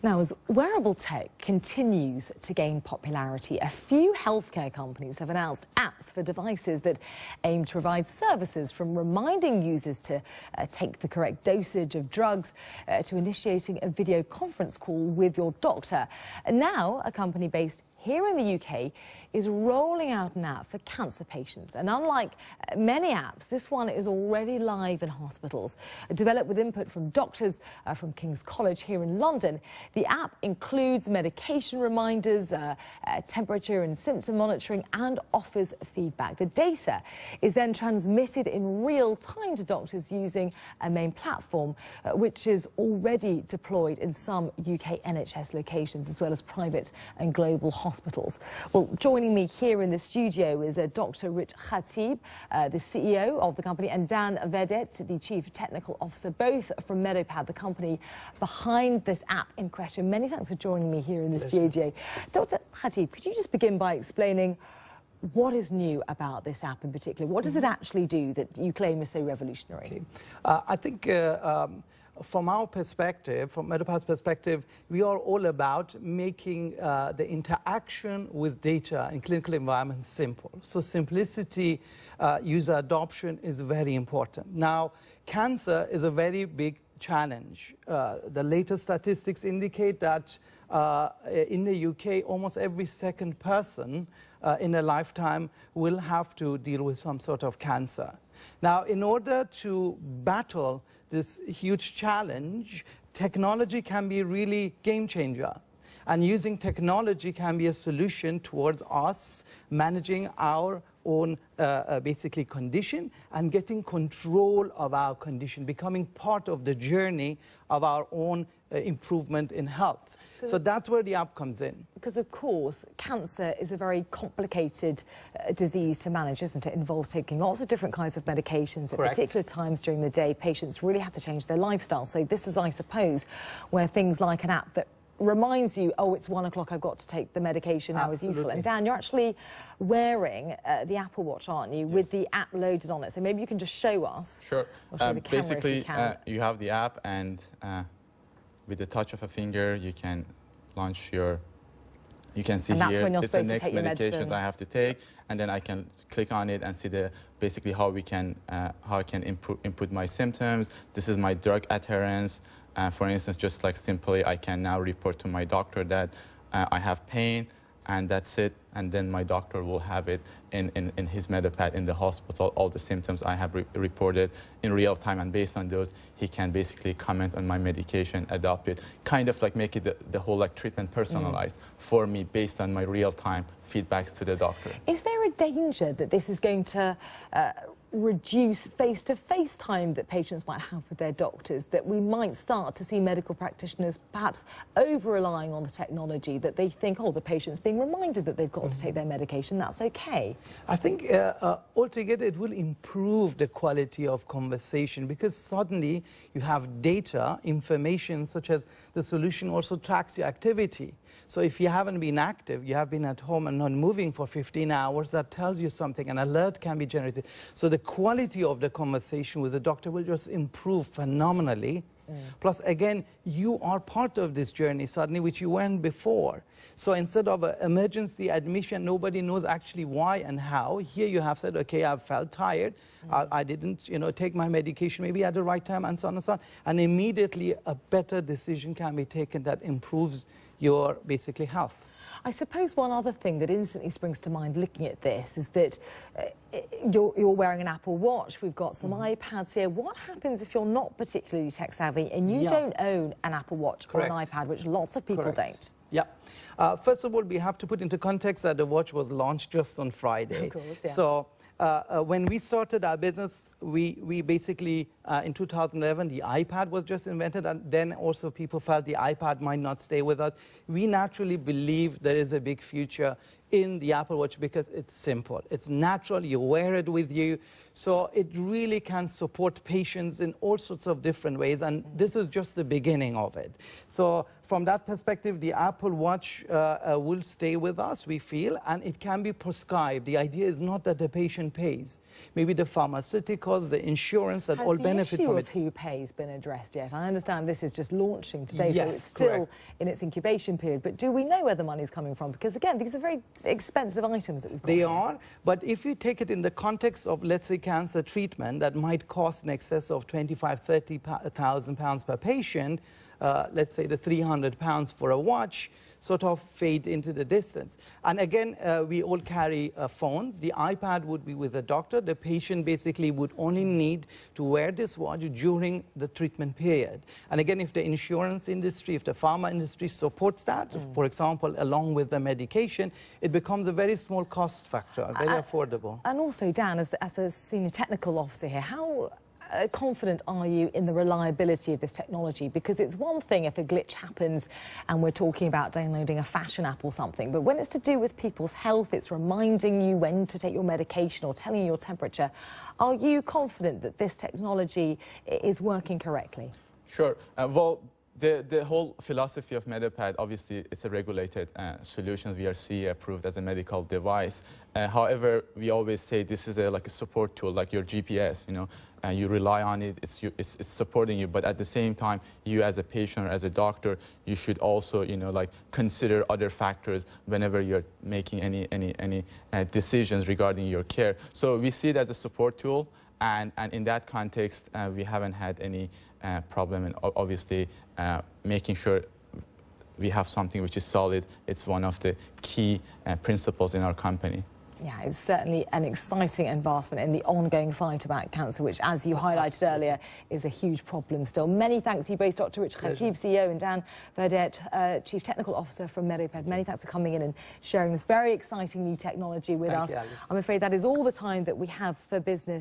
Now, as wearable tech continues to gain popularity, a few healthcare companies have announced apps for devices that aim to provide services, from reminding users to take the correct dosage of drugs to initiating a video conference call with your doctor. And now, a company based here in the UK is rolling out an app for cancer patients. And unlike many apps, this one is already live in hospitals. Developed with input from doctors from King's College here in London, the app includes medication reminders, temperature and symptom monitoring, and offers feedback. The data is then transmitted in real time to doctors using a main platform, which is already deployed in some UK NHS locations, as well as private and global hospitals. Well, joining me here in the studio is Dr. Rich Khatib, the CEO of the company, and Dan Vedet, the Chief Technical Officer, both from Medopad, the company behind this app in question. Many thanks for joining me here in the studio. Dr. Khatib, could you just begin by explaining what is new about this app in particular? What does it actually do that you claim is so revolutionary? Okay. I think from our perspective, from Medopad's perspective, we are all about making the interaction with data in clinical environments simple. So simplicity, user adoption is very important. Now, cancer is a very big challenge. The latest statistics indicate that in the UK, almost every second person in a lifetime will have to deal with some sort of cancer. Now, in order to battle this huge challenge, technology can be really game changer. And using technology can be a solution towards us managing our own basically condition and getting control of our condition, becoming part of the journey of our own improvement in health. So that's where the app comes in. Because, of course, cancer is a very complicated disease to manage, isn't it? It involves taking lots of different kinds of medications at particular times during the day. Patients really have to change their lifestyle. So this is, I suppose, where things like an app that reminds you, oh, it's 1 o'clock, I've got to take the medication now, is useful. And Dan, you're actually wearing the Apple Watch, aren't you, with the app loaded on it? So maybe you can just show us. Sure. Show basically, you have the app, and with the touch of a finger, you can launch your, you can see here, it's the next medication I have to take, and then I can click on it and see basically how I can input my symptoms. This is my drug adherence. For instance, just like simply, I can now report to my doctor that I have pain, and that's it. And then my doctor will have it in his Medopad in the hospital, all the symptoms I have reported in real time. And based on those, he can basically comment on my medication, adopt it, kind of like make it the whole like treatment personalized for me based on my real-time feedbacks to the doctor. Is there a danger that this is going to reduce face-to-face time that patients might have with their doctors, that we might start to see medical practitioners perhaps over-relying on the technology, that they think, oh, the patient's being reminded that they've got to take their medication, that's okay? I think altogether it will improve the quality of conversation, because suddenly you have data, information, such as the solution also tracks your activity. So if you haven't been active, you have been at home and not moving for 15 hours, that tells you something. An alert can be generated. So the quality of the conversation with the doctor will just improve phenomenally. Plus, again, you are part of this journey suddenly, which you weren't before. So instead of an emergency admission, nobody knows actually why and how. Here you have said, okay, I felt tired. I didn't, take my medication maybe at the right time, and so on and so on. And immediately a better decision can be taken that improves your basically health. I suppose one other thing that instantly springs to mind looking at this is that you're wearing an Apple Watch, we've got some iPads here. What happens if you're not particularly tech savvy and you don't own an Apple Watch or an iPad, which lots of people don't? Yeah. First of all, we have to put into context that the watch was launched just on Friday. Of course, yeah. So when we started our business, we basically, in 2011, the iPad was just invented, and then also people felt the iPad might not stay with us. We naturally believe there is a big future in the Apple Watch because it's simple. It's natural. You wear it with you. So it really can support patients in all sorts of different ways. And this is just the beginning of it. So from that perspective, the Apple Watch will stay with us, we feel, and it can be prescribed. The idea is not that the patient pays. Maybe the pharmaceuticals, the insurance, that all benefit from it. Has the issue of who pays been addressed yet? I understand this is just launching today, yes, so it's still correct. in its incubation period. But do we know where the money's coming from? Because, again, these are very expensive items that we've got. They are, but if you take it in the context of, let's say, cancer treatment that might cost in excess of £25,000 to £30,000 per patient, let's say the £300 for a watch, sort of fade into the distance. And again, we all carry phones. The iPad would be with the doctor. The patient basically would only need to wear this watch during the treatment period. And again, if the insurance industry, if the pharma industry supports that, for example, along with the medication, it becomes a very small cost factor, very affordable. And also, Dan, as the senior technical officer here, how confident are you in the reliability of this technology? Because it's one thing if a glitch happens and we're talking about downloading a fashion app or something, but when it's to do with people's health, it's reminding you when to take your medication or telling you your temperature. Are you confident that this technology is working correctly? Sure. Well, the whole philosophy of Medopad, obviously, it's a regulated solution. We are CE approved as a medical device. However, we always say this is like a support tool, like your GPS, you know. You rely on it, it's supporting you, but at the same time, you as a patient or as a doctor, you should also, you know, like consider other factors whenever you're making any decisions regarding your care. So we see it as a support tool, and in that context, we haven't had any problem, and obviously making sure we have something which is solid. It's one of the key principles in our company. Yeah, it's certainly an exciting advancement in the ongoing fight about cancer, which, as you highlighted earlier, is a huge problem still. Many thanks to you both, Dr. Rich Khatib, CEO, and Dan Verdet, Chief Technical Officer from Medopad. Many thanks for coming in and sharing this very exciting new technology with us. I'm afraid that is all the time that we have for business.